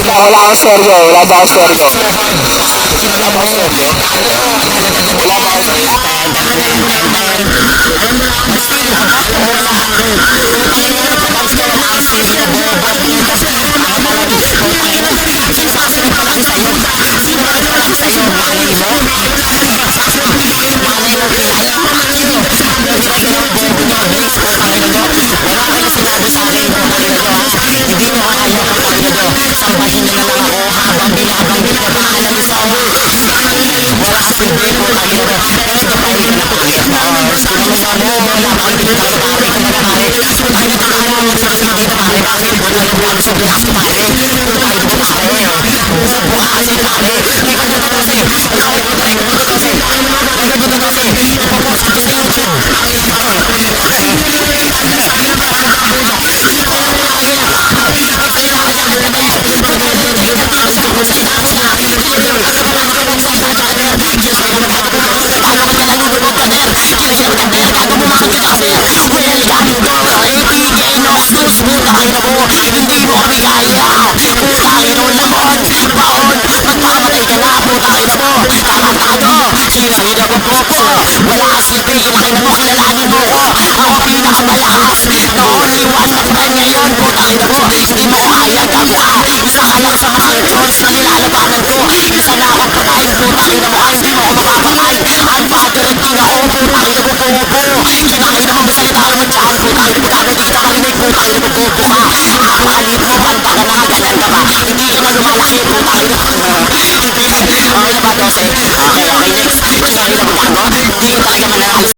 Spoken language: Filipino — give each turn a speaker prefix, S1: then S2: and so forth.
S1: Wala akong seryo. Wala ba akong seryo? Wala ba akong seryo? Wala ba akong seryo?
S2: Wala ka silbi, kinakita mo, kilalanin mo ko. Ako pinakamalakas na only one man band ngayon. Putang ina mo, hindi mo ko kaya tanda. Isa ka lang sa mga trolls na nilalabanan ko. Isa na akong patay, putang ina mo ka, hindi mo ako makapatay. Unfather and king ako, putang ina mo bobo. Kinakita mo ba salita ko ng tsahan, putang ina mo gago, di ka marinig, putang ina mo bobo ka. Napakaliit mo, banda ka na, ganyan ka ba? Hindi ka na lumalaki, putang ina mo. Hindi, ano ba 12? Okay, next. Kinakita mo gago, hindi talaga mananalo.